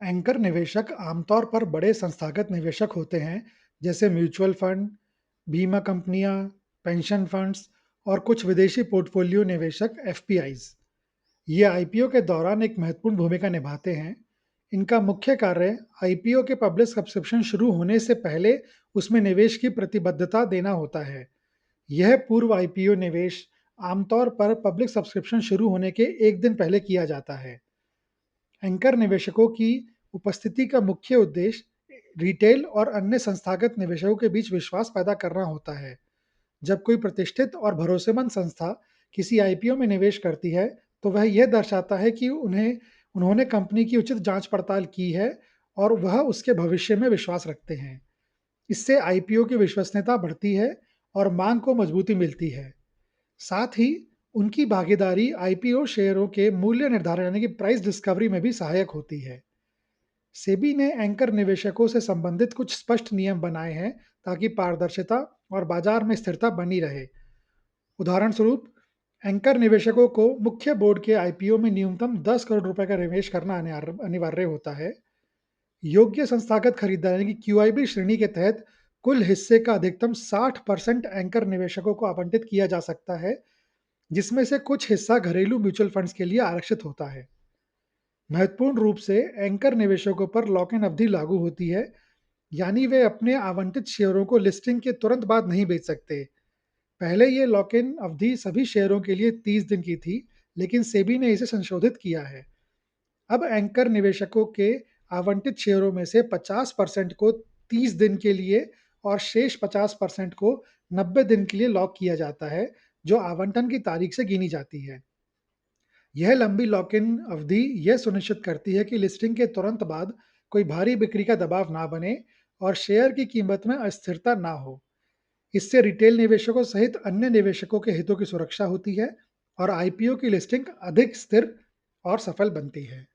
Anchor निवेशक आमतौर पर बड़े संस्थागत निवेशक होते हैं, जैसे म्यूचुअल फंड, बीमा कंपनियां, पेंशन फंड्स और कुछ विदेशी पोर्टफोलियो निवेशक एफपीआईज। ये आईपीओ के दौरान एक महत्वपूर्ण भूमिका निभाते हैं। इनका मुख्य कार्य आईपीओ के पब्लिक सब्सक्रिप्शन शुरू होने से पहले उसमें निवेश की प्रतिबद्धता देना होता है। यह पूर्व आईपीओ निवेश आमतौर पर पब्लिक सब्सक्रिप्शन शुरू होने के एक दिन पहले किया जाता है। एंकर निवेशकों की उपस्थिति का मुख्य उद्देश्य रिटेल और अन्य संस्थागत निवेशकों के बीच विश्वास पैदा करना होता है। जब कोई प्रतिष्ठित और भरोसेमंद संस्था किसी आईपीओ में निवेश करती है, तो वह यह दर्शाता है कि उन्होंने कंपनी की उचित जांच पड़ताल की है और वह उसके भविष्य में विश्वास रखते हैं। इससे आईपीओ की विश्वसनीयता बढ़ती है और मांग को मजबूती मिलती है। साथ ही उनकी भागीदारी आईपीओ शेयरों के मूल्य निर्धारण यानी कि प्राइस डिस्कवरी में भी सहायक होती है। सेबी ने एंकर निवेशकों से संबंधित कुछ स्पष्ट नियम बनाए हैं ताकि पारदर्शिता और बाजार में स्थिरता बनी रहे। उदाहरण स्वरूप, एंकर निवेशकों को मुख्य बोर्ड के आईपीओ में न्यूनतम 10 करोड़ रुपए का निवेश करना अनिवार्य होता है। योग्य संस्थागत खरीदार यानी कि क्यूआईबी श्रेणी के तहत कुल हिस्से का अधिकतम 60% एंकर निवेशकों को आवंटित किया जा सकता है, जिसमें से कुछ हिस्सा घरेलू म्यूचुअल फंड्स के लिए आरक्षित होता है। महत्वपूर्ण रूप से एंकर निवेशकों पर लॉक इन अवधि लागू होती है, यानी वे अपने आवंटित शेयरों को लिस्टिंग के तुरंत बाद नहीं बेच सकते। पहले ये लॉक इन अवधि सभी शेयरों के लिए 30 दिन की थी, लेकिन सेबी ने इसे संशोधित किया है। अब एंकर निवेशकों के आवंटित शेयरों में से 50% को 30 दिन के लिए और शेष 50% को 90 दिन के लिए लॉक किया जाता है, जो आवंटन की तारीख से गिनी जाती है। यह लंबी लॉक इन अवधि यह सुनिश्चित करती है कि लिस्टिंग के तुरंत बाद कोई भारी बिक्री का दबाव ना बने और शेयर की कीमत में अस्थिरता ना हो। इससे रिटेल निवेशकों सहित अन्य निवेशकों के हितों की सुरक्षा होती है और आईपीओ की लिस्टिंग अधिक स्थिर और सफल बनती है।